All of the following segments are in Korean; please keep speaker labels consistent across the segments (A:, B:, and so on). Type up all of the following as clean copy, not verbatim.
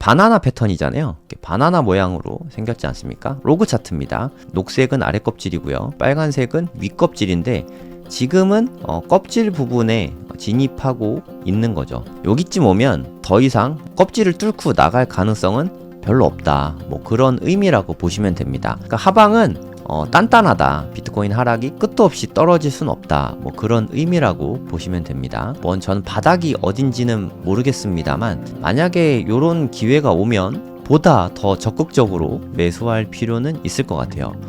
A: 바나나 패턴이잖아요. 바나나 모양으로 생겼지 않습니까? 로그 차트입니다. 녹색은 아래 껍질이고요. 빨간색은 윗 껍질인데 지금은 껍질 부분에 진입하고 있는 거죠. 여기쯤 오면 더 이상 껍질을 뚫고 나갈 가능성은 별로 없다. 뭐 그런 의미라고 보시면 됩니다. 그러니까 하방은 단단하다. 비트코인 하락이 끝도 없이 떨어질 순 없다. 뭐 그런 의미라고 보시면 됩니다. 전 바닥이 어딘지는 모르겠습니다만 만약에 이런 기회가 오면 보다 더 적극적으로 매수할 필요는 있을 것 같아요.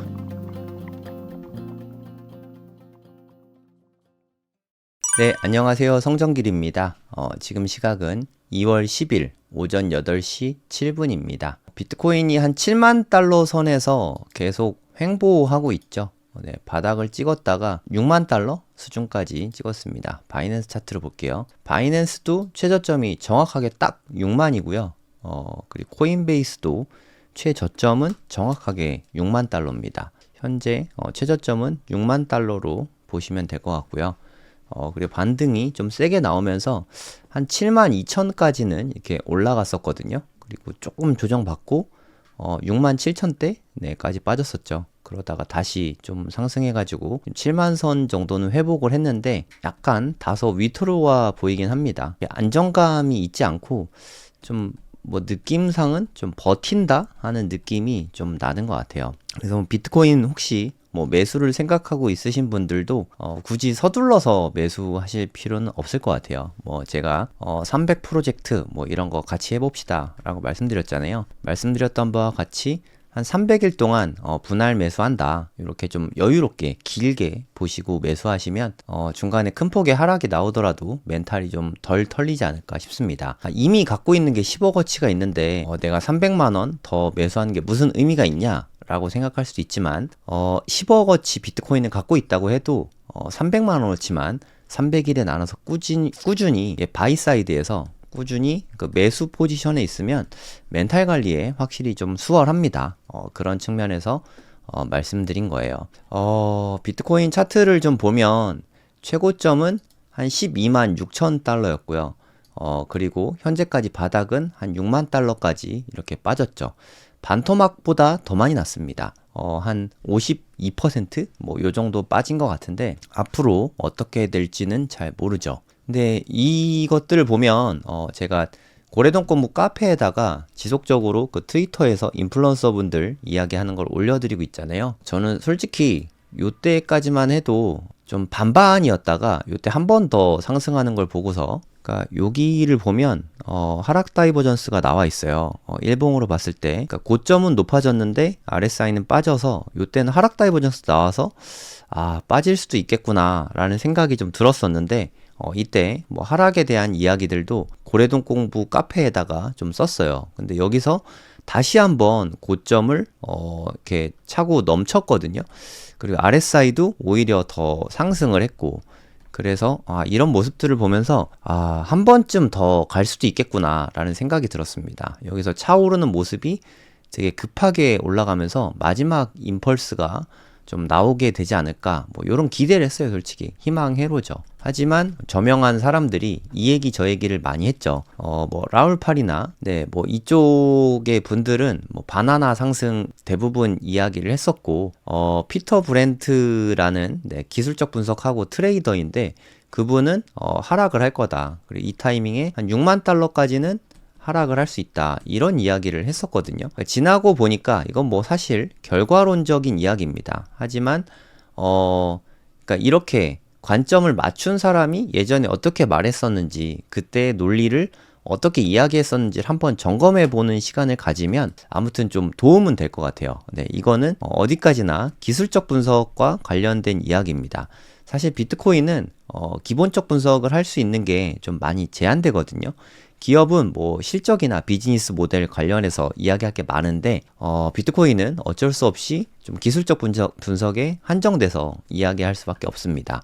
A: 네, 안녕하세요. 성정길입니다. 지금 시각은 2월 10일 오전 8시 7분입니다. 비트코인이 한 7만 달러 선에서 계속 횡보하고 있죠. 네, 바닥을 찍었다가 6만 달러 수준까지 찍었습니다. 바이낸스 차트를 볼게요. 바이낸스도 최저점이 정확하게 딱 6만이고요. 그리고 코인베이스도 최저점은 정확하게 6만 달러입니다. 현재 최저점은 6만 달러로 보시면 될 것 같고요. 그리고 반등이 좀 세게 나오면서 한 7만 2천까지는 이렇게 올라갔었거든요. 그리고 조금 조정받고 6만 7천대까지 빠졌었죠. 그러다가 다시 좀 상승해가지고 7만 선 정도는 회복을 했는데 약간 다소 위태로워 보이긴 합니다. 안정감이 있지 않고 좀 뭐 느낌상은 좀 버틴다 하는 느낌이 좀 나는 것 같아요. 그래서 비트코인 혹시 뭐 매수를 생각하고 있으신 분들도 굳이 서둘러서 매수하실 필요는 없을 것 같아요. 뭐 제가 300 프로젝트 뭐 이런 거 같이 해봅시다 라고 말씀드렸잖아요. 말씀드렸던 바와 같이 한 300일 동안 분할 매수한다. 이렇게 좀 여유롭게 길게 보시고 매수하시면 중간에 큰 폭의 하락이 나오더라도 멘탈이 좀 덜 털리지 않을까 싶습니다. 이미 갖고 있는 게 10억어치가 있는데 내가 300만 원 더 매수하는 게 무슨 의미가 있냐? 라고 생각할 수도 있지만 10억어치 비트코인을 갖고 있다고 해도 300만 원어치만 300일에 나눠서 꾸준히 바이사이드에서 꾸준히 그 매수 포지션에 있으면 멘탈 관리에 확실히 좀 수월합니다. 그런 측면에서 말씀드린 거예요. 비트코인 차트를 좀 보면 최고점은 한 12만 6천 달러였고요. 그리고 현재까지 바닥은 한 6만 달러까지 이렇게 빠졌죠. 반토막보다 더 많이 났습니다. 한 52%? 뭐 요 정도 빠진 것 같은데 앞으로 어떻게 될지는 잘 모르죠. 근데 이것들을 보면 제가 고래동권부 카페에다가 지속적으로 그 트위터에서 인플루언서 분들 이야기하는 걸 올려드리고 있잖아요. 저는 솔직히 요때까지만 해도 좀 반반이었다가 요때 한 번 더 상승하는 걸 보고서 그러니까 여기를 보면 하락 다이버전스가 나와 있어요. 일봉으로 봤을 때 그러니까 고점은 높아졌는데 RSI는 빠져서 요때는 하락 다이버전스 나와서 빠질 수도 있겠구나 라는 생각이 좀 들었었는데 이때 뭐 하락에 대한 이야기들도 고래동공부 카페에다가 좀 썼어요. 근데 여기서 다시 한번 고점을 이렇게 차고 넘쳤거든요. 그리고 RSI도 오히려 더 상승을 했고 그래서 이런 모습들을 보면서 한 번쯤 더 갈 수도 있겠구나 라는 생각이 들었습니다. 여기서 차오르는 모습이 되게 급하게 올라가면서 마지막 임펄스가 좀 나오게 되지 않을까 뭐 이런 기대를 했어요. 솔직히 희망회로죠. 하지만 저명한 사람들이 이 얘기 저 얘기를 많이 했죠. 뭐 라울팔이나 뭐 이쪽의 분들은 뭐 바나나 상승 대부분 이야기를 했었고 피터 브렌트라는 기술적 분석하고 트레이더인데 그분은 하락을 할 거다. 그리고 이 타이밍에 한 6만 달러까지는 하락을 할 수 있다. 이런 이야기를 했었거든요. 지나고 보니까 이건 뭐 사실 결과론적인 이야기입니다. 하지만 그러니까 이렇게 관점을 맞춘 사람이 예전에 어떻게 말했었는지 그때의 논리를 어떻게 이야기했었는지를 한번 점검해 보는 시간을 가지면 아무튼 좀 도움은 될 것 같아요. 이거는 어디까지나 기술적 분석과 관련된 이야기입니다. 사실 비트코인은 기본적 분석을 할 수 있는 게 좀 많이 제한되거든요. 기업은 뭐 실적이나 비즈니스 모델 관련해서 이야기할 게 많은데 비트코인은 어쩔 수 없이 좀 기술적 분석에 한정돼서 이야기할 수밖에 없습니다.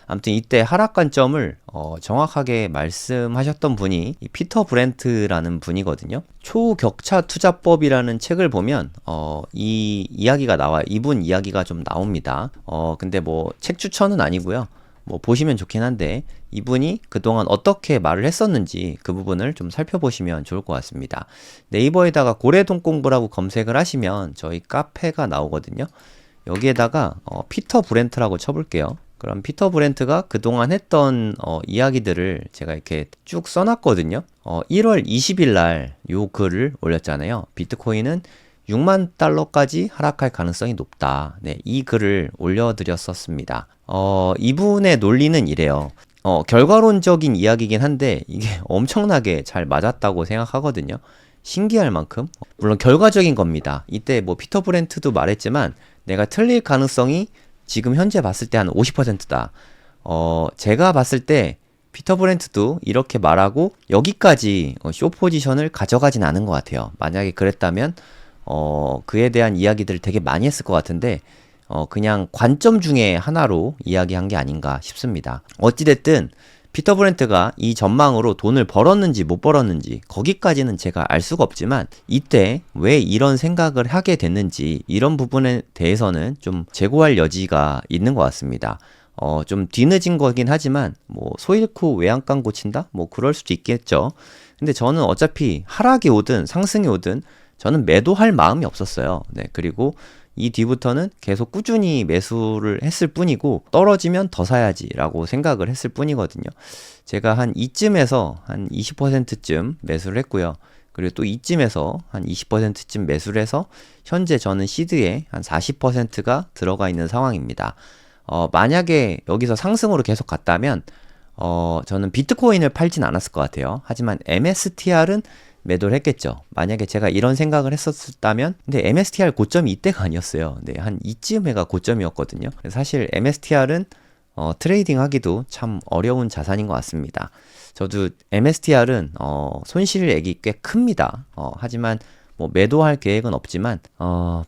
A: 아무튼 이때 하락 관점을 정확하게 말씀하셨던 분이 피터 브렌트라는 분이거든요. 초격차 투자법이라는 책을 보면 이 이야기가 나와요. 이분 이야기가 좀 나옵니다. 근데 뭐 책 추천은 아니고요. 뭐 보시면 좋긴 한데 이분이 그동안 어떻게 말을 했었는지 그 부분을 좀 살펴보시면 좋을 것 같습니다. 네이버에다가 고래동공부라고 검색을 하시면 저희 카페가 나오거든요. 여기에다가 피터 브렌트라고 쳐볼게요. 그럼 피터 브렌트가 그동안 했던 이야기들을 제가 이렇게 쭉 써놨거든요. 1월 20일 날 요 글을 올렸잖아요. 비트코인은 6만 달러까지 하락할 가능성이 높다. 네, 이 글을 올려드렸었습니다. 이분의 논리는 이래요. 결과론적인 이야기긴 한데 이게 엄청나게 잘 맞았다고 생각하거든요. 신기할 만큼. 물론 결과적인 겁니다. 이때 뭐 피터 브렌트도 말했지만 내가 틀릴 가능성이 지금 현재 봤을 때 한 50%다. 제가 봤을 때 피터 브렌트도 이렇게 말하고 여기까지 쇼 포지션을 가져가진 않은 것 같아요. 만약에 그랬다면 그에 대한 이야기들을 되게 많이 했을 것 같은데 그냥 관점 중에 하나로 이야기한 게 아닌가 싶습니다. 어찌됐든 피터 브렌트가 이 전망으로 돈을 벌었는지 못 벌었는지 거기까지는 제가 알 수가 없지만 이때 왜 이런 생각을 하게 됐는지 이런 부분에 대해서는 좀 재고할 여지가 있는 것 같습니다. 좀 뒤늦은 거긴 하지만 뭐 소 잃고 외양간 고친다? 뭐 그럴 수도 있겠죠. 근데 저는 어차피 하락이 오든 상승이 오든 저는 매도할 마음이 없었어요. 네, 그리고 이 뒤부터는 계속 꾸준히 매수를 했을 뿐이고 떨어지면 더 사야지 라고 생각을 했을 뿐이거든요. 제가 한 이쯤에서 한 20%쯤 매수를 했고요. 그리고 또 이쯤에서 한 20%쯤 매수를 해서 현재 저는 시드에 한 40%가 들어가 있는 상황입니다. 만약에 여기서 상승으로 계속 갔다면 저는 비트코인을 팔진 않았을 것 같아요. 하지만 MSTR은 매도를 했겠죠. 만약에 제가 이런 생각을 했었다면 근데 MSTR 고점이 이때가 아니었어요. 네, 한 이쯤에가 고점이었거든요. 사실 MSTR은 트레이딩 하기도 참 어려운 자산인 것 같습니다. 저도 MSTR은 손실액이 꽤 큽니다. 하지만 뭐 매도할 계획은 없지만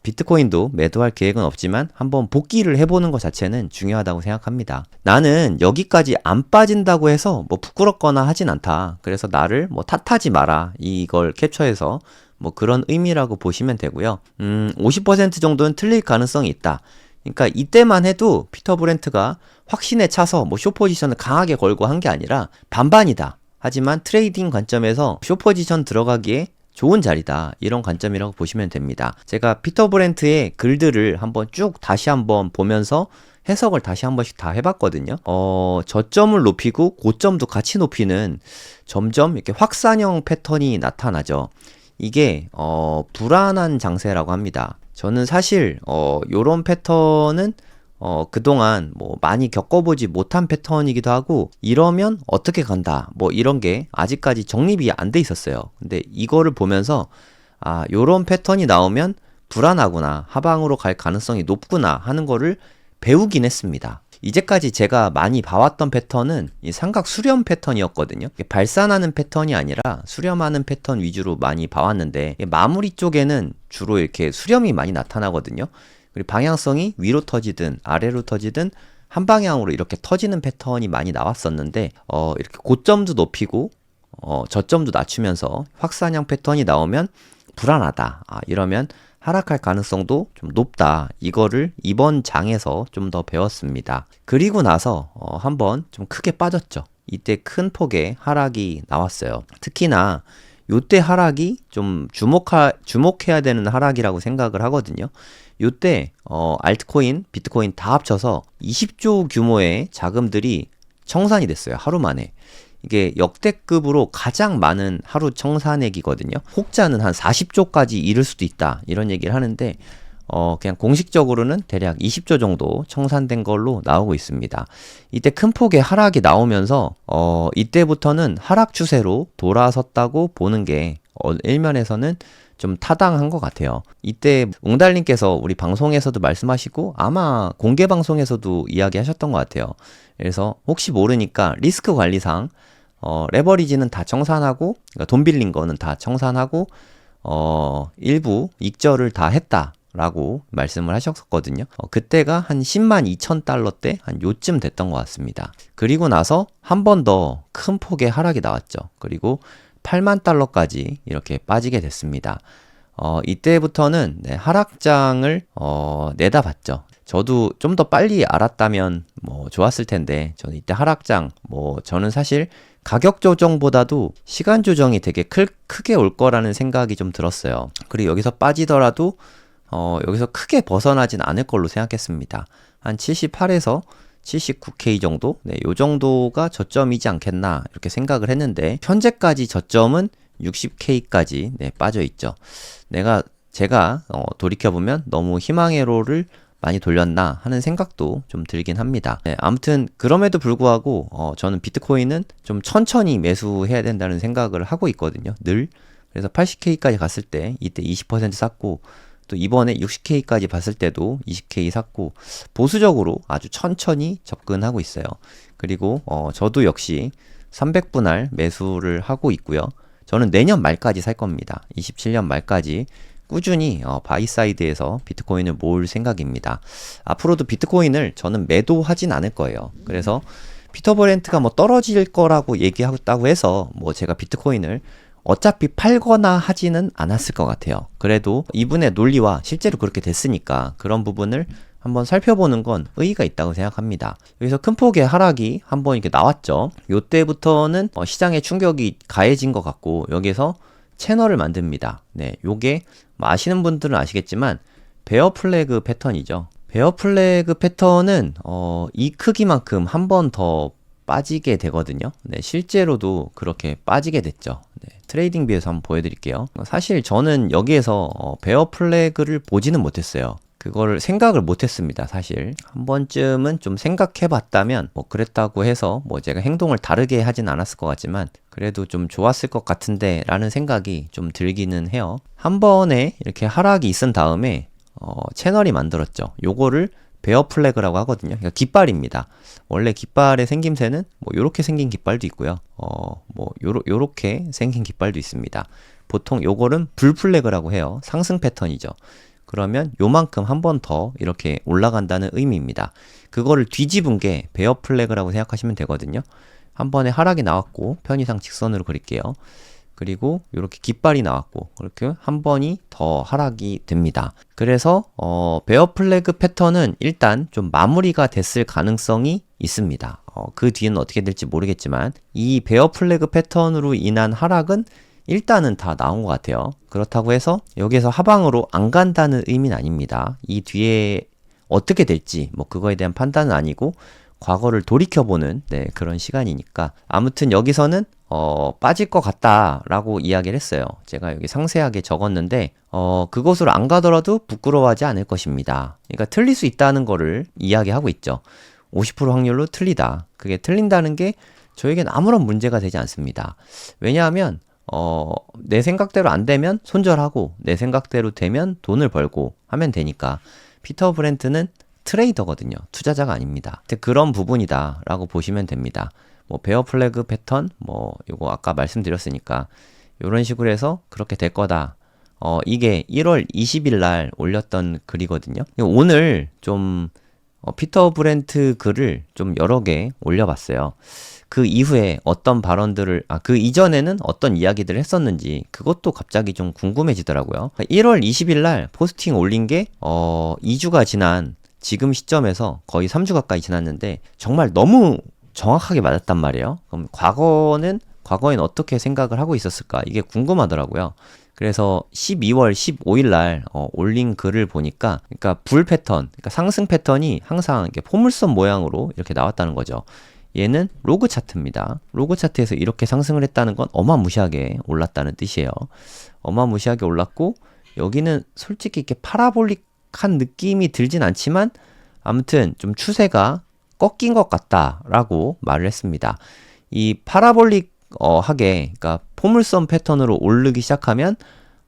A: 비트코인도 매도할 계획은 없지만 한번 복귀를 해보는 것 자체는 중요하다고 생각합니다. 나는 여기까지 안 빠진다고 해서 뭐 부끄럽거나 하진 않다. 그래서 나를 뭐 탓하지 마라. 이걸 캡처해서 뭐 그런 의미라고 보시면 되고요. 50% 정도는 틀릴 가능성이 있다. 그러니까 이때만 해도 피터 브렌트가 확신에 차서 뭐 숏 포지션을 강하게 걸고 한 게 아니라 반반이다. 하지만 트레이딩 관점에서 숏 포지션 들어가기에 좋은 자리다. 이런 관점이라고 보시면 됩니다. 제가 피터 브렌트의 글들을 한번 쭉 다시 한번 보면서 해석을 다시 한 번씩 다 해봤거든요. 저점을 높이고 고점도 같이 높이는 점점 이렇게 확산형 패턴이 나타나죠. 이게 불안한 장세라고 합니다. 저는 사실 요런 패턴은 그동안 뭐 많이 겪어보지 못한 패턴이기도 하고 이러면 어떻게 간다 뭐 이런 게 아직까지 정립이 안 돼 있었어요. 근데 이거를 보면서 요런 패턴이 나오면 불안하구나, 하방으로 갈 가능성이 높구나 하는 거를 배우긴 했습니다. 이제까지 제가 많이 봐왔던 패턴은 이 삼각 수렴 패턴이었거든요. 발산하는 패턴이 아니라 수렴하는 패턴 위주로 많이 봐왔는데 마무리 쪽에는 주로 이렇게 수렴이 많이 나타나거든요. 그리고 방향성이 위로 터지든 아래로 터지든 한 방향으로 이렇게 터지는 패턴이 많이 나왔었는데 이렇게 고점도 높이고 저점도 낮추면서 확산형 패턴이 나오면 불안하다. 이러면 하락할 가능성도 좀 높다. 이거를 이번 장에서 좀 더 배웠습니다. 그리고 나서 한번 좀 크게 빠졌죠. 이때 큰 폭의 하락이 나왔어요. 특히나 요때 하락이 좀 주목해야 되는 하락이라고 생각을 하거든요. 요때 알트코인, 비트코인 다 합쳐서 20조 규모의 자금들이 청산이 됐어요. 하루 만에. 이게 역대급으로 가장 많은 하루 청산액이거든요. 혹자는 한 40조까지 이를 수도 있다. 이런 얘기를 하는데 그냥 공식적으로는 대략 20조 정도 청산된 걸로 나오고 있습니다. 이때 큰 폭의 하락이 나오면서 이때부터는 하락 추세로 돌아섰다고 보는 게 일면에서는 좀 타당한 것 같아요. 이때 웅달님께서 우리 방송에서도 말씀하시고 아마 공개 방송에서도 이야기하셨던 것 같아요. 그래서 혹시 모르니까 리스크 관리상 레버리지는 다 청산하고 그러니까 돈 빌린 거는 다 청산하고 일부 익절을 다 했다 라고 말씀을 하셨거든요. 그때가 한 10만 2천 달러대 한 요쯤 됐던 것 같습니다. 그리고 나서 한 번 더 큰 폭의 하락이 나왔죠. 그리고 8만 달러까지 이렇게 빠지게 됐습니다. 이때부터는 하락장을 내다봤죠. 저도 좀 더 빨리 알았다면 뭐 좋았을 텐데, 저는 이때 하락장, 뭐 저는 사실 가격 조정보다도 시간 조정이 되게 크게 올 거라는 생각이 좀 들었어요. 그리고 여기서 빠지더라도 여기서 크게 벗어나진 않을 걸로 생각했습니다. 한 78에서 79K 정도? 네, 요 정도가 저점이지 않겠나 이렇게 생각을 했는데, 현재까지 저점은 60K까지 네, 빠져 있죠. 제가 돌이켜보면 너무 희망의 로를 많이 돌렸나 하는 생각도 좀 들긴 합니다. 네, 아무튼 그럼에도 불구하고 저는 비트코인은 좀 천천히 매수해야 된다는 생각을 하고 있거든요. 늘. 그래서 80K까지 갔을 때 이때 20% 샀고, 또 이번에 60K까지 봤을 때도 20K 샀고, 보수적으로 아주 천천히 접근하고 있어요. 그리고 저도 역시 300분할 매수를 하고 있고요. 저는 내년 말까지 살 겁니다. 27년 말까지 꾸준히 바이사이드에서 비트코인을 모을 생각입니다. 앞으로도 비트코인을 저는 매도하진 않을 거예요. 그래서 피터 브렌트가 뭐 떨어질 거라고 얘기했다고 해서 뭐 제가 비트코인을 어차피 팔거나 하지는 않았을 것 같아요. 그래도 이분의 논리와 실제로 그렇게 됐으니까 그런 부분을 한번 살펴보는 건 의의가 있다고 생각합니다. 여기서 큰 폭의 하락이 한번 이렇게 나왔죠. 요때부터는 시장의 충격이 가해진 것 같고, 여기서 채널을 만듭니다. 네, 요게 뭐 아시는 분들은 아시겠지만 베어 플래그 패턴이죠. 베어 플래그 패턴은 이 크기만큼 한 번 더 빠지게 되거든요. 네, 실제로도 그렇게 빠지게 됐죠. 네, 트레이딩 뷰에서 한번 보여드릴게요. 사실 저는 여기에서 베어 플래그를 보지는 못했어요. 그거를 생각을 못했습니다. 사실 한 번쯤은 좀 생각해 봤다면 뭐 그랬다고 해서 뭐 제가 행동을 다르게 하진 않았을 것 같지만, 그래도 좀 좋았을 것 같은데 라는 생각이 좀 들기는 해요. 한 번에 이렇게 하락이 있은 다음에 채널이 만들었죠. 요거를 베어 플래그라고 하거든요. 그러니까 깃발입니다. 원래 깃발의 생김새는 뭐 요렇게 생긴 깃발도 있고요. 뭐 요렇게 생긴 깃발도 있습니다. 보통 요거는 불 플래그라고 해요. 상승 패턴이죠. 그러면 요만큼 한 번 더 이렇게 올라간다는 의미입니다. 그거를 뒤집은 게 베어 플래그라고 생각하시면 되거든요. 한 번에 하락이 나왔고, 편의상 직선으로 그릴게요. 그리고 이렇게 깃발이 나왔고, 그렇게 한 번이 더 하락이 됩니다. 그래서 베어 플래그 패턴은 일단 좀 마무리가 됐을 가능성이 있습니다. 그 뒤에는 어떻게 될지 모르겠지만, 이 베어 플래그 패턴으로 인한 하락은 일단은 다 나온 것 같아요. 그렇다고 해서 여기에서 하방으로 안 간다는 의미는 아닙니다. 이 뒤에 어떻게 될지 뭐 그거에 대한 판단은 아니고, 과거를 돌이켜보는 그런 시간이니까, 아무튼 여기서는 빠질 것 같다라고 이야기를 했어요. 제가 여기 상세하게 적었는데 그곳으로 안 가더라도 부끄러워하지 않을 것입니다. 그러니까 틀릴 수 있다는 거를 이야기하고 있죠. 50% 확률로 틀리다. 그게 틀린다는 게 저에겐 아무런 문제가 되지 않습니다. 왜냐하면 내 생각대로 안 되면 손절하고, 내 생각대로 되면 돈을 벌고 하면 되니까. 피터 브렌트는 트레이더거든요. 투자자가 아닙니다. 그런 부분이다 라고 보시면 됩니다. 뭐 베어 플래그 패턴, 뭐 요거 아까 말씀드렸으니까 요런 식으로 해서 그렇게 될 거다. 이게 1월 20일 날 올렸던 글이거든요. 오늘 좀 피터 브렌트 글을 좀 여러 개 올려봤어요. 그 이후에 어떤 발언들을, 그 이전에는 어떤 이야기들을 했었는지 그것도 갑자기 좀 궁금해지더라고요. 1월 20일 날 포스팅 올린 게 2주가 지난 지금 시점에서 거의 3주 가까이 지났는데 정말 너무 정확하게 맞았단 말이에요. 그럼 과거에는 어떻게 생각을 하고 있었을까? 이게 궁금하더라고요. 그래서 12월 15일 날 올린 글을 보니까, 그러니까 불 패턴, 그러니까 상승 패턴이 항상 이렇게 포물선 모양으로 이렇게 나왔다는 거죠. 얘는 로그 차트입니다. 로그 차트에서 이렇게 상승을 했다는 건 어마무시하게 올랐다는 뜻이에요. 어마무시하게 올랐고, 여기는 솔직히 이렇게 파라볼릭한 느낌이 들진 않지만 아무튼 좀 추세가 꺾인 것 같다라고 말을 했습니다. 이 파라볼릭 하게, 그러니까 포물선 패턴으로 오르기 시작하면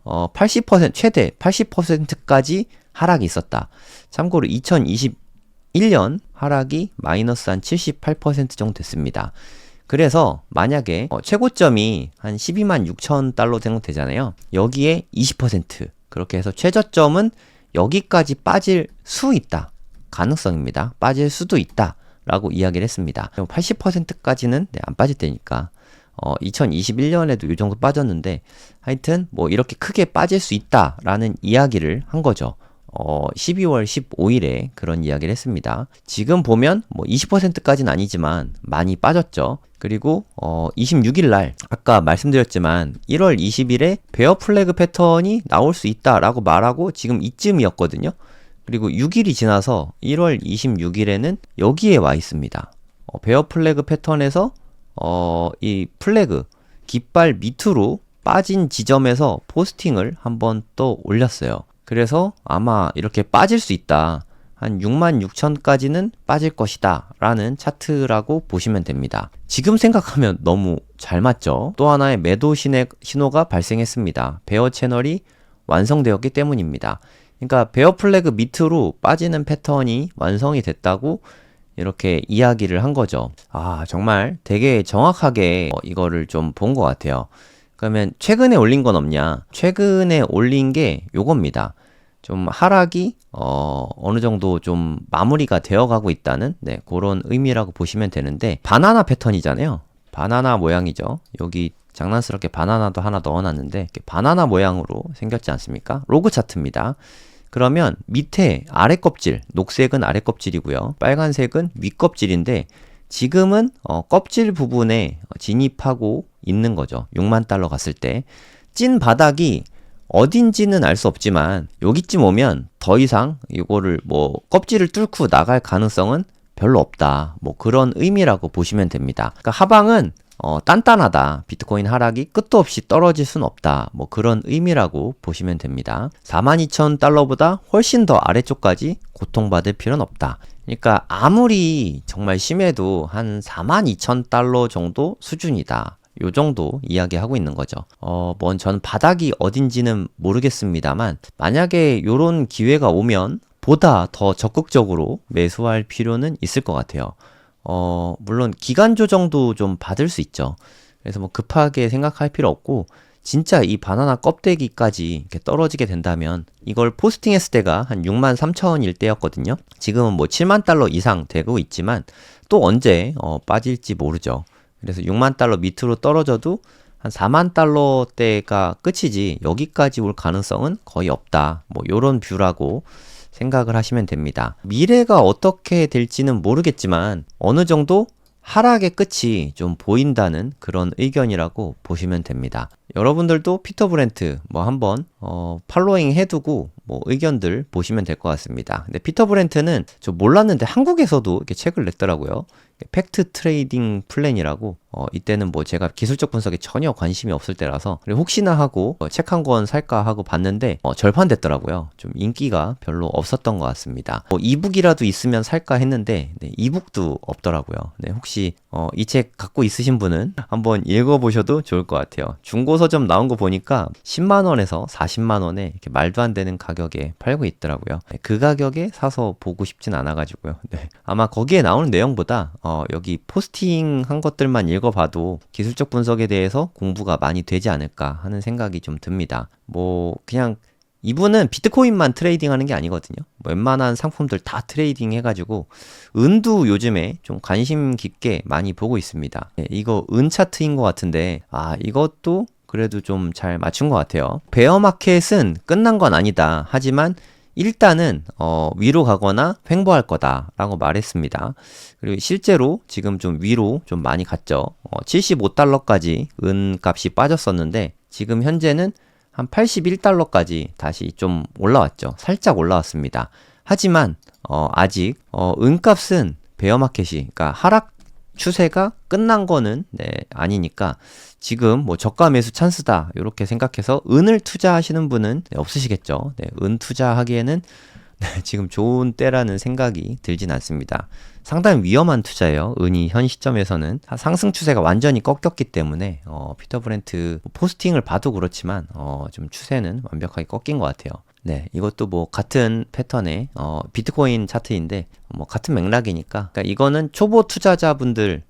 A: 80% 최대 80%까지 하락이 있었다. 참고로 2021년 하락이 마이너스 한 78% 정도 됐습니다. 그래서 만약에 최고점이 한 12만 6천 달러 정도 되잖아요. 여기에 20% 그렇게 해서 최저점은 여기까지 빠질 수 있다. 가능성입니다. 빠질 수도 있다 라고 이야기를 했습니다. 80%까지는 안 빠질 때니까 2021년에도 이 정도 빠졌는데, 하여튼 뭐 이렇게 크게 빠질 수 있다라는 이야기를 한 거죠. 12월 15일에 그런 이야기를 했습니다. 지금 보면 뭐 20%까지는 아니지만 많이 빠졌죠. 그리고 26일 날 아까 말씀드렸지만 1월 20일에 베어 플래그 패턴이 나올 수 있다라고 말하고 지금 이쯤이었거든요. 그리고 6일이 지나서 1월 26일에는 여기에 와 있습니다. 베어 플래그 패턴에서 이 플래그 깃발 밑으로 빠진 지점에서 포스팅을 한번 또 올렸어요. 그래서 아마 이렇게 빠질 수 있다. 한 66,000까지는 빠질 것이다 라는 차트라고 보시면 됩니다. 지금 생각하면 너무 잘 맞죠? 또 하나의 매도 신호가 발생했습니다. 베어 채널이 완성되었기 때문입니다. 그러니까 베어 플래그 밑으로 빠지는 패턴이 완성이 됐다고 이렇게 이야기를 한 거죠. 아, 정말 되게 정확하게 이거를 좀 본 것 같아요. 그러면 최근에 올린 건 없냐? 최근에 올린 게 요겁니다. 좀 하락이 어느 정도 좀 마무리가 되어 가고 있다는 그런 의미라고 보시면 되는데, 바나나 패턴이잖아요. 바나나 모양이죠. 여기 장난스럽게 바나나도 하나 넣어놨는데 이렇게 바나나 모양으로 생겼지 않습니까? 로그 차트입니다. 그러면 밑에 아래 껍질, 녹색은 아래 껍질이고요. 빨간색은 윗 껍질인데 지금은 껍질 부분에 진입하고 있는 거죠. 6만 달러 갔을 때. 찐 바닥이 어딘지는 알 수 없지만 여기쯤 오면 더 이상 이거를 뭐 껍질을 뚫고 나갈 가능성은 별로 없다. 뭐 그런 의미라고 보시면 됩니다. 그러니까 하방은 단단하다. 비트코인 하락이 끝도 없이 떨어질 순 없다. 뭐 그런 의미라고 보시면 됩니다. 42,000달러보다 훨씬 더 아래쪽까지 고통받을 필요는 없다. 그러니까 아무리 정말 심해도 한 42,000달러 정도 수준이다. 요 정도 이야기하고 있는 거죠. 저는 바닥이 어딘지는 모르겠습니다만 만약에 요런 기회가 오면 보다 더 적극적으로 매수할 필요는 있을 것 같아요. 물론 기간 조정도 좀 받을 수 있죠. 그래서 뭐 급하게 생각할 필요 없고 진짜 이 바나나 껍데기까지 이렇게 떨어지게 된다면 이걸 포스팅했을 때가 한 63,000일 때였거든요. 지금은 뭐 7만 달러 이상 되고 있지만 또 언제 빠질지 모르죠. 그래서 6만 달러 밑으로 떨어져도 한 4만 달러대가 끝이지 여기까지 올 가능성은 거의 없다. 뭐 요런 뷰라고 생각을 하시면 됩니다. 미래가 어떻게 될지는 모르겠지만 어느 정도 하락의 끝이 좀 보인다는 그런 의견이라고 보시면 됩니다. 여러분들도 피터 브렌트 뭐 한번 팔로잉 해두고 뭐 의견들 보시면 될 것 같습니다. 근데 피터 브렌트는 저 몰랐는데 한국에서도 이렇게 책을 냈더라고요. 팩트 트레이딩 플랜이라고 이때는 뭐 제가 기술적 분석에 전혀 관심이 없을 때라서 혹시나 하고 책 한 권 살까 하고 봤는데 절판 됐더라고요. 좀 인기가 별로 없었던 것 같습니다. 이북이라도 있으면 살까 했는데 이북도 없더라고요. 혹시 이 책 갖고 있으신 분은 한번 읽어보셔도 좋을 것 같아요. 중고 서점 나온 거 보니까 10만원에서 40만원에 이렇게 말도 안 되는 가격에 팔고 있더라고요. 그 가격에 사서 보고 싶진 않아가지고요. 아마 거기에 나오는 내용보다 여기 포스팅 한 것들만 읽어봐도 기술적 분석에 대해서 공부가 많이 되지 않을까 하는 생각이 좀 듭니다. 뭐 그냥 이분은 비트코인만 트레이딩 하는 게 아니거든요. 웬만한 상품들 다 트레이딩 해가지고 은도 요즘에 좀 관심 깊게 많이 보고 있습니다. 이거 은 차트인 것 같은데 이것도 그래도 좀 잘 맞춘 것 같아요. 베어마켓은 끝난 건 아니다. 하지만 일단은 위로 가거나 횡보할 거다라고 말했습니다. 그리고 실제로 지금 좀 위로 좀 많이 갔죠. 75달러까지 은 값이 빠졌었는데 지금 현재는 한 81달러까지 다시 좀 올라왔죠. 살짝 올라왔습니다. 하지만 아직 은값은 베어마켓이 그러니까 하락 추세가 끝난 거는 아니니까 지금 뭐 저가 매수 찬스다 이렇게 생각해서 은을 투자하시는 분은 없으시겠죠. 은 투자하기에는 지금 좋은 때라는 생각이 들진 않습니다. 상당히 위험한 투자예요. 은이 현 시점에서는 상승 추세가 완전히 꺾였기 때문에 피터 브렌트 포스팅을 봐도 그렇지만 좀 추세는 완벽하게 꺾인 것 같아요. 이것도 뭐 같은 패턴의 비트코인 차트인데 뭐 같은 맥락이니까 그러니까 이거는 초보 투자자분들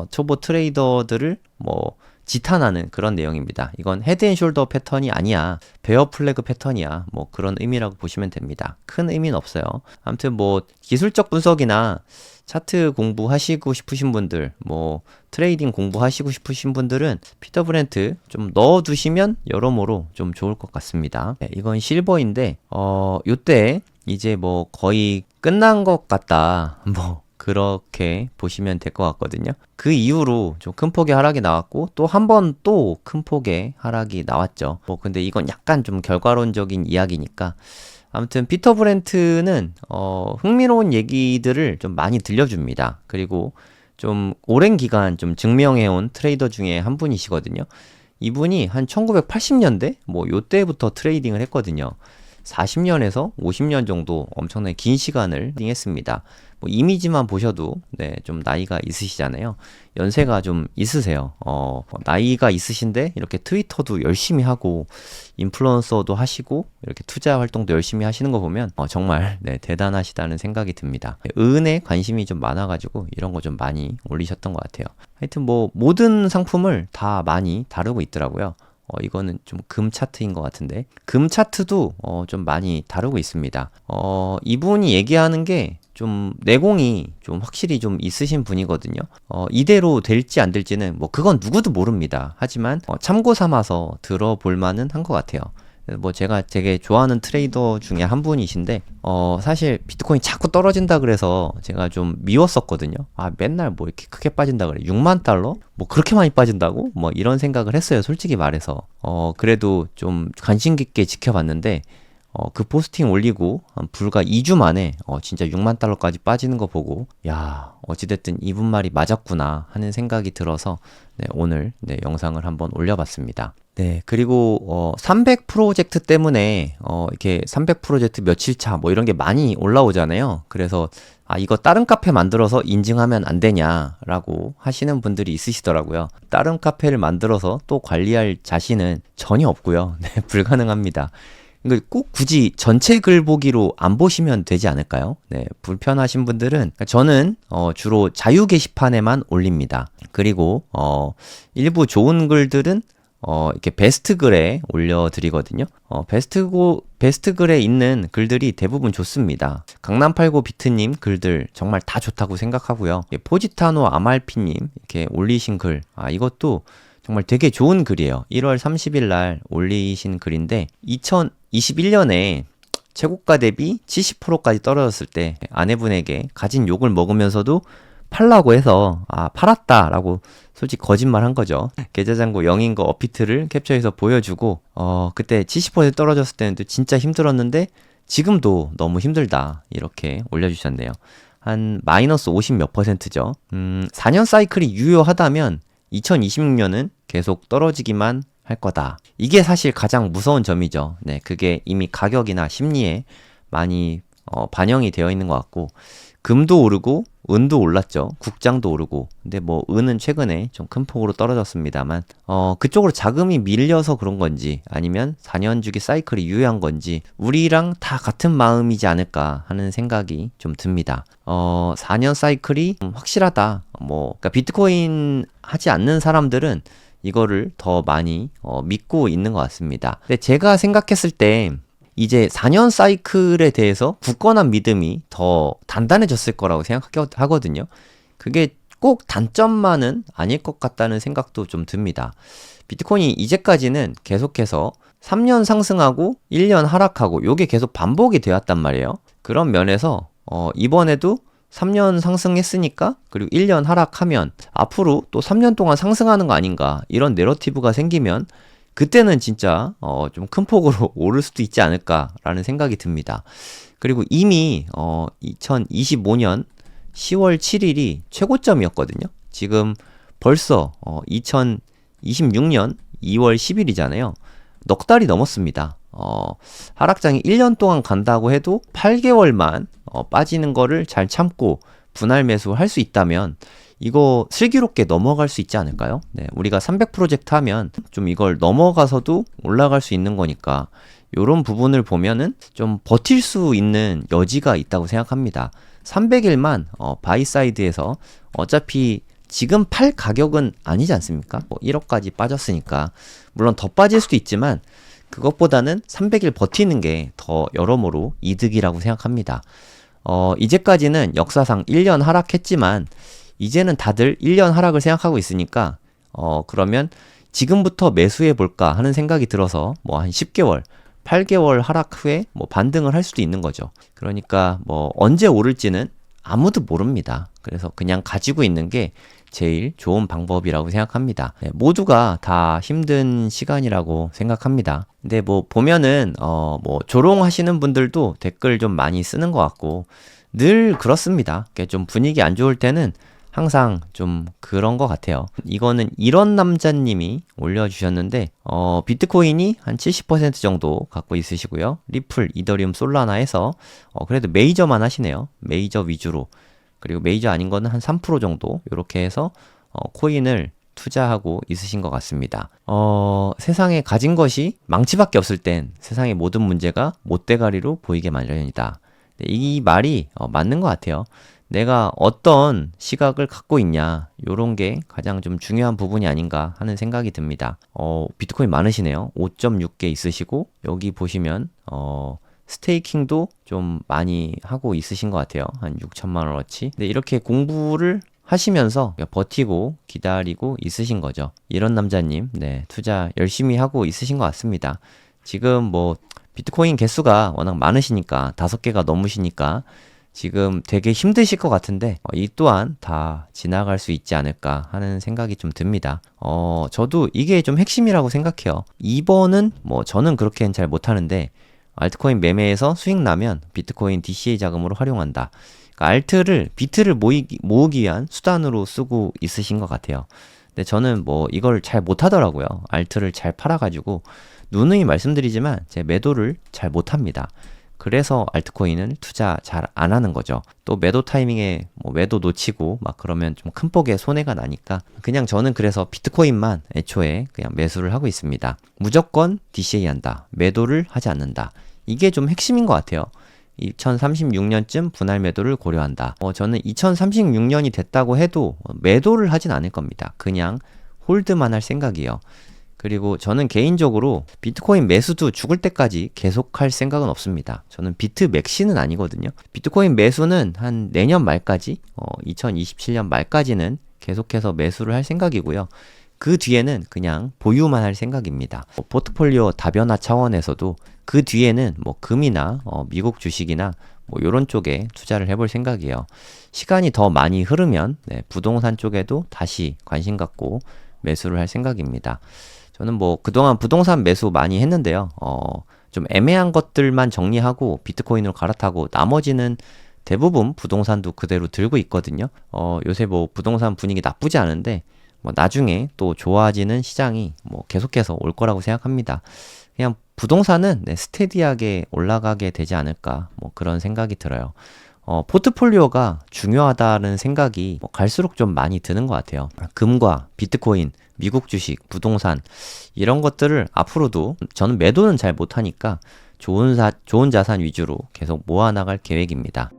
A: 초보 트레이더들을 뭐 지탄하는 그런 내용입니다. 이건 헤드앤숄더 패턴이 아니야. 베어 플래그 패턴이야. 뭐 그런 의미라고 보시면 됩니다. 큰 의미는 없어요. 아무튼 뭐 기술적 분석이나 차트 공부하시고 싶으신 분들, 뭐 트레이딩 공부하시고 싶으신 분들은 피터 브렌트 좀 넣어두시면 여러모로 좀 좋을 것 같습니다. 이건 실버인데 요때 이제 뭐 거의 끝난 것 같다. 뭐 그렇게 보시면 될 것 같거든요. 그 이후로 좀 큰 폭의 하락이 나왔고 또 한 번 또 큰 폭의 하락이 나왔죠. 뭐 근데 이건 약간 좀 결과론적인 이야기니까 아무튼 피터 브렌트는 흥미로운 얘기들을 좀 많이 들려줍니다. 그리고 좀 오랜 기간 좀 증명해온 트레이더 중에 한 분이시거든요. 이분이 한 1980년대 뭐 요때부터 트레이딩을 했거든요. 40년에서 50년 정도 엄청나게 긴 시간을 트레이딩했습니다. 뭐 이미지만 보셔도 네, 좀 나이가 있으시잖아요. 연세가 좀 있으세요. 나이가 있으신데 이렇게 트위터도 열심히 하고 인플루언서도 하시고 이렇게 투자 활동도 열심히 하시는 거 보면 정말 네, 대단하시다는 생각이 듭니다. 은에 관심이 좀 많아가지고 이런 거 좀 많이 올리셨던 것 같아요. 하여튼 뭐 모든 상품을 다 많이 다루고 있더라고요. 이거는 좀 금 차트인 것 같은데 금 차트도 좀 많이 다루고 있습니다. 이분이 얘기하는 게 좀 내공이 좀 확실히 좀 있으신 분이거든요. 이대로 될지 안 될지는 뭐 그건 누구도 모릅니다. 하지만 참고 삼아서 들어볼 만은 한 것 같아요. 뭐 제가 되게 좋아하는 트레이더 중에 한 분이신데 사실 비트코인 자꾸 떨어진다 그래서 제가 좀 미웠었거든요. 아 맨날 뭐 이렇게 크게 빠진다 그래 6만 달러? 뭐 그렇게 많이 빠진다고? 뭐 이런 생각을 했어요. 솔직히 말해서 그래도 좀 관심 깊게 지켜봤는데 그 포스팅 올리고 불과 2주 만에 진짜 6만 달러까지 빠지는 거 보고 야 어찌됐든 이분 말이 맞았구나 하는 생각이 들어서 네, 오늘 네, 영상을 한번 올려봤습니다. 네, 그리고 300 프로젝트 때문에 이렇게 300 프로젝트 며칠 차 뭐 이런 게 많이 올라오잖아요. 그래서 이거 다른 카페 만들어서 인증하면 안 되냐라고 하시는 분들이 있으시더라고요. 다른 카페를 만들어서 또 관리할 자신은 전혀 없고요. 네, 불가능합니다. 꼭 굳이 전체 글 보기로 안 보시면 되지 않을까요? 네, 불편하신 분들은 저는 주로 자유 게시판에만 올립니다. 그리고 일부 좋은 글들은 이렇게 베스트 글에 올려드리거든요. 베스트 글에 있는 글들이 대부분 좋습니다. 강남89 비트님 글들 정말 다 좋다고 생각하고요. 포지타노 아말피님 이렇게 올리신 글, 이것도 정말 되게 좋은 글이에요. 1월 30일 날 올리신 글인데 2021년에 최고가 대비 70%까지 떨어졌을 때 아내분에게 가진 욕을 먹으면서도 팔라고 해서 팔았다라고 솔직히 거짓말 한 거죠. 계좌잔고 0인 거 어피트를 캡처해서 보여주고 그때 70% 떨어졌을 때는 또 진짜 힘들었는데 지금도 너무 힘들다 이렇게 올려주셨네요. 한 마이너스 50 몇 %죠. 4년 사이클이 유효하다면 2026년은 계속 떨어지기만 할 거다. 이게 사실 가장 무서운 점이죠. 네, 그게 이미 가격이나 심리에 많이 반영이 되어 있는 것 같고 금도 오르고 은도 올랐죠. 국장도 오르고. 근데 뭐 은은 최근에 좀 큰 폭으로 떨어졌습니다만 그쪽으로 자금이 밀려서 그런 건지 아니면 4년 주기 사이클이 유효한 건지 우리랑 다 같은 마음이지 않을까 하는 생각이 좀 듭니다. 4년 사이클이 확실하다. 그러니까 비트코인 하지 않는 사람들은 이거를 더 많이 믿고 있는 것 같습니다. 근데 제가 생각했을 때 이제 4년 사이클에 대해서 굳건한 믿음이 더 단단해졌을 거라고 생각하거든요. 그게 꼭 단점만은 아닐 것 같다는 생각도 좀 듭니다. 비트코인이 이제까지는 계속해서 3년 상승하고 1년 하락하고 요게 계속 반복이 되었단 말이에요. 그런 면에서 이번에도 3년 상승했으니까 그리고 1년 하락하면 앞으로 또 3년 동안 상승하는 거 아닌가 이런 내러티브가 생기면 그때는 진짜 좀 큰 폭으로 오를 수도 있지 않을까라는 생각이 듭니다. 그리고 이미 2025년 10월 7일이 최고점이었거든요. 지금 벌써 2026년 2월 10일이잖아요. 넉 달이 넘었습니다. 하락장이 1년 동안 간다고 해도 8개월만 빠지는 거를 잘 참고 분할 매수할 수 있다면 이거 슬기롭게 넘어갈 수 있지 않을까요? 네, 우리가 300 프로젝트 하면 좀 이걸 넘어가서도 올라갈 수 있는 거니까 요런 부분을 보면은 좀 버틸 수 있는 여지가 있다고 생각합니다. 300일만 바이 사이드에서 어차피 지금 팔 가격은 아니지 않습니까? 1억까지 빠졌으니까 물론 더 빠질 수도 있지만 그것보다는 300일 버티는 게 더 여러모로 이득이라고 생각합니다. 이제까지는 역사상 1년 하락했지만 이제는 다들 1년 하락을 생각하고 있으니까 그러면 지금부터 매수해 볼까 하는 생각이 들어서 뭐 한 10개월, 8개월 하락 후에 뭐 반등을 할 수도 있는 거죠. 그러니까 뭐 언제 오를지는 아무도 모릅니다. 그래서 그냥 가지고 있는 게 제일 좋은 방법이라고 생각합니다. 네, 모두가 다 힘든 시간이라고 생각합니다. 근데 뭐 보면은 뭐 조롱하시는 분들도 댓글 좀 많이 쓰는 것 같고 늘 그렇습니다. 좀 분위기 안 좋을 때는 항상 좀 그런 것 같아요. 이거는 이런 남자님이 올려주셨는데 비트코인이 한 70% 정도 갖고 있으시고요. 리플, 이더리움, 솔라나에서 그래도 메이저만 하시네요. 메이저 위주로. 그리고 메이저 아닌 거는 한 3% 정도 이렇게 해서 코인을 투자하고 있으신 것 같습니다. 세상에 가진 것이 망치밖에 없을 땐 세상의 모든 문제가 못대가리로 보이게 마련이다. 이 말이 맞는 것 같아요. 내가 어떤 시각을 갖고 있냐, 요런 게 가장 좀 중요한 부분이 아닌가 하는 생각이 듭니다. 비트코인 많으시네요. 5.6개 있으시고, 여기 보시면, 스테이킹도 좀 많이 하고 있으신 것 같아요. 한 6천만 원어치. 근데 이렇게 공부를 하시면서 버티고 기다리고 있으신 거죠. 이런 남자님, 네, 투자 열심히 하고 있으신 것 같습니다. 지금 뭐, 비트코인 개수가 워낙 많으시니까, 5개가 넘으시니까, 지금 되게 힘드실 것 같은데 이 또한 다 지나갈 수 있지 않을까 하는 생각이 좀 듭니다. 저도 이게 좀 핵심이라고 생각해요. 2번은 뭐 저는 그렇게는 잘 못하는데 알트코인 매매에서 수익 나면 비트코인 DCA 자금으로 활용한다. 그러니까 비트를 모으기 위한 수단으로 쓰고 있으신 것 같아요. 근데 저는 뭐 이걸 잘 못하더라고요. 알트를 잘 팔아가지고 누누이 말씀드리지만 제 매도를 잘 못합니다. 그래서 알트코인은 투자 잘 안 하는 거죠. 또 매도 타이밍에 뭐 매도 놓치고 막 그러면 좀 큰 폭의 손해가 나니까 그냥 저는 그래서 비트코인만 애초에 그냥 매수를 하고 있습니다. 무조건 DCA 한다. 매도를 하지 않는다. 이게 좀 핵심인 것 같아요. 2036년쯤 분할 매도를 고려한다. 저는 2036년이 됐다고 해도 매도를 하진 않을 겁니다. 그냥 홀드만 할 생각이에요. 그리고 저는 개인적으로 비트코인 매수도 죽을 때까지 계속할 생각은 없습니다. 저는 비트 맥시는 아니거든요. 비트코인 매수는 한 내년 말까지, 2027년 말까지는 계속해서 매수를 할 생각이고요. 그 뒤에는 그냥 보유만 할 생각입니다. 포트폴리오 다변화 차원에서도 그 뒤에는 뭐 금이나 미국 주식이나 뭐 이런 쪽에 투자를 해볼 생각이에요. 시간이 더 많이 흐르면 부동산 쪽에도 다시 관심 갖고 매수를 할 생각입니다. 저는 뭐 그동안 부동산 매수 많이 했는데요. 좀 애매한 것들만 정리하고 비트코인으로 갈아타고 나머지는 대부분 부동산도 그대로 들고 있거든요. 요새 뭐 부동산 분위기 나쁘지 않은데 뭐 나중에 또 좋아지는 시장이 뭐 계속해서 올 거라고 생각합니다. 그냥 부동산은 스테디하게 올라가게 되지 않을까 뭐 그런 생각이 들어요. 포트폴리오가 중요하다는 생각이 뭐 갈수록 좀 많이 드는 것 같아요. 금과 비트코인, 미국 주식, 부동산 이런 것들을 앞으로도 저는 매도는 잘 못하니까 좋은 자산 위주로 계속 모아나갈 계획입니다.